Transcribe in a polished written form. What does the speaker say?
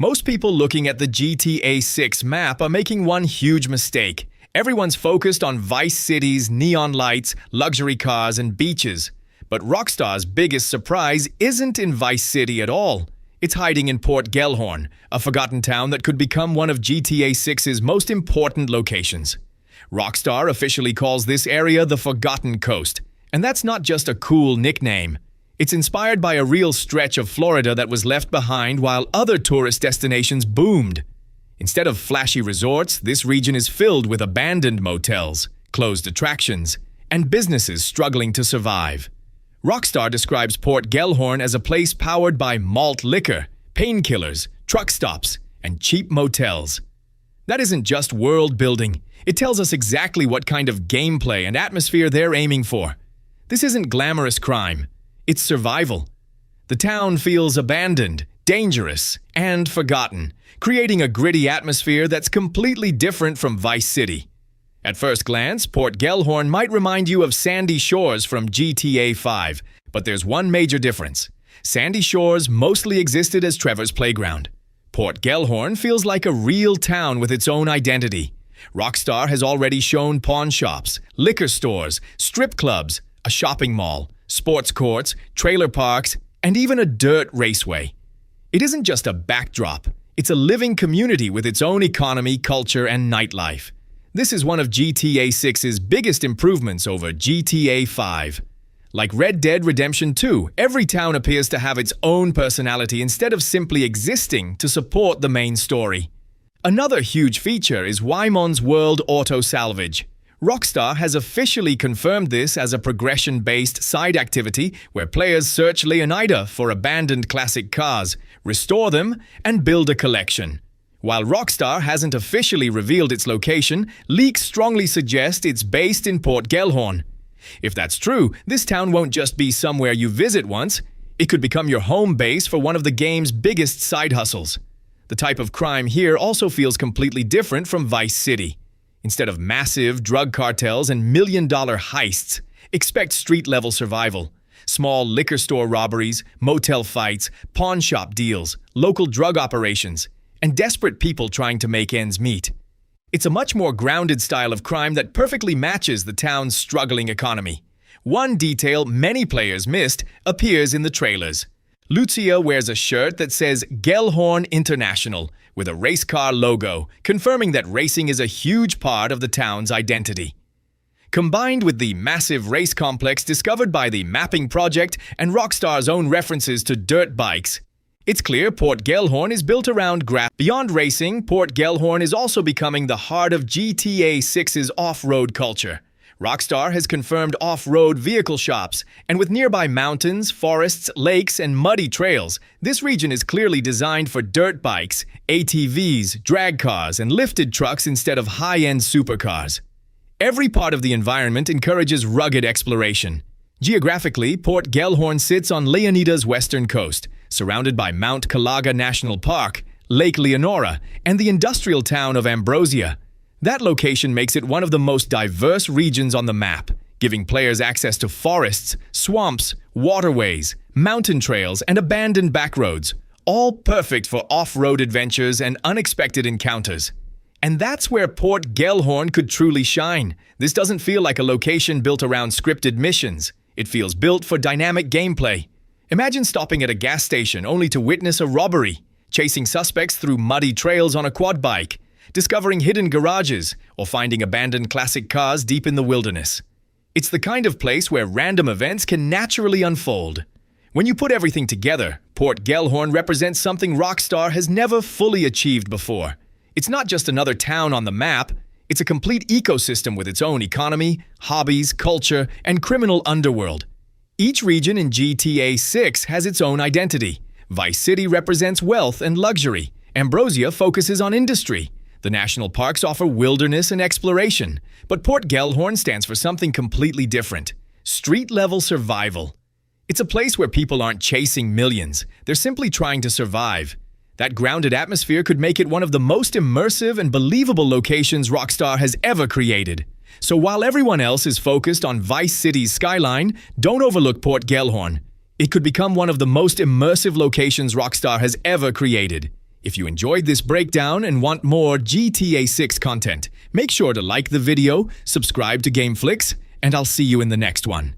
Most people looking at the GTA 6 map are making one huge mistake. Everyone's focused on Vice City's neon lights, luxury cars, and beaches. But Rockstar's biggest surprise isn't in Vice City at all. It's hiding in Port Gellhorn, a forgotten town that could become one of GTA 6's most important locations. Rockstar officially calls this area the Forgotten Coast. And that's not just a cool nickname. It's inspired by a real stretch of Florida that was left behind while other tourist destinations boomed. Instead of flashy resorts, this region is filled with abandoned motels, closed attractions, and businesses struggling to survive. Rockstar describes Port Gellhorn as a place powered by malt liquor, painkillers, truck stops, and cheap motels. That isn't just world building. It tells us exactly what kind of gameplay and atmosphere they're aiming for. This isn't glamorous crime. It's survival. The town feels abandoned, dangerous, and forgotten, creating a gritty atmosphere that's completely different from Vice City. At first glance, Port Gellhorn might remind you of Sandy Shores from GTA 5, but there's one major difference. Sandy Shores mostly existed as Trevor's playground. Port Gellhorn feels like a real town with its own identity. Rockstar has already shown pawn shops, liquor stores, strip clubs, a shopping mall, sports courts, trailer parks, and even a dirt raceway. It isn't just a backdrop. It's a living community with its own economy, culture, and nightlife. This is one of GTA 6's biggest improvements over GTA 5. Like Red Dead Redemption 2, every town appears to have its own personality instead of simply existing to support the main story. Another huge feature is Wymond's World Auto Salvage. Rockstar has officially confirmed this as a progression-based side activity where players search Leonida for abandoned classic cars, restore them, and build a collection. While Rockstar hasn't officially revealed its location, leaks strongly suggest it's based in Port Gellhorn. If that's true, this town won't just be somewhere you visit once. It could become your home base for one of the game's biggest side hustles. The type of crime here also feels completely different from Vice City. Instead of massive drug cartels and million-dollar heists, expect street-level survival. Small liquor store robberies, motel fights, pawn shop deals, local drug operations, and desperate people trying to make ends meet. It's a much more grounded style of crime that perfectly matches the town's struggling economy. One detail many players missed appears in the trailers. Lucia wears a shirt that says Gellhorn International with a race car logo, confirming that racing is a huge part of the town's identity. Combined with the massive race complex discovered by the mapping project and Rockstar's own references to dirt bikes, it's clear Port Gellhorn is built around Beyond racing, Port Gellhorn is also becoming the heart of GTA 6's off-road culture. Rockstar has confirmed off-road vehicle shops, and with nearby mountains, forests, lakes, and muddy trails, this region is clearly designed for dirt bikes, ATVs, drag cars, and lifted trucks instead of high-end supercars. Every part of the environment encourages rugged exploration. Geographically, Port Gellhorn sits on Leonida's western coast, surrounded by Mount Calaga National Park, Lake Leonora, and the industrial town of Ambrosia. That location makes it one of the most diverse regions on the map, giving players access to forests, swamps, waterways, mountain trails, and abandoned backroads, all perfect for off-road adventures and unexpected encounters. And that's where Port Gellhorn could truly shine. This doesn't feel like a location built around scripted missions. It feels built for dynamic gameplay. Imagine stopping at a gas station only to witness a robbery, chasing suspects through muddy trails on a quad bike, discovering hidden garages, or finding abandoned classic cars deep in the wilderness. It's the kind of place where random events can naturally unfold. When you put everything together, Port Gellhorn represents something Rockstar has never fully achieved before. It's not just another town on the map, it's a complete ecosystem with its own economy, hobbies, culture, and criminal underworld. Each region in GTA 6 has its own identity. Vice City represents wealth and luxury. Ambrosia focuses on industry. The national parks offer wilderness and exploration. But Port Gellhorn stands for something completely different. Street-level survival. It's a place where people aren't chasing millions. They're simply trying to survive. That grounded atmosphere could make it one of the most immersive and believable locations Rockstar has ever created. So while everyone else is focused on Vice City's skyline, don't overlook Port Gellhorn. It could become one of the most immersive locations Rockstar has ever created. If you enjoyed this breakdown and want more GTA 6 content, make sure to like the video, subscribe to Flickz, and I'll see you in the next one.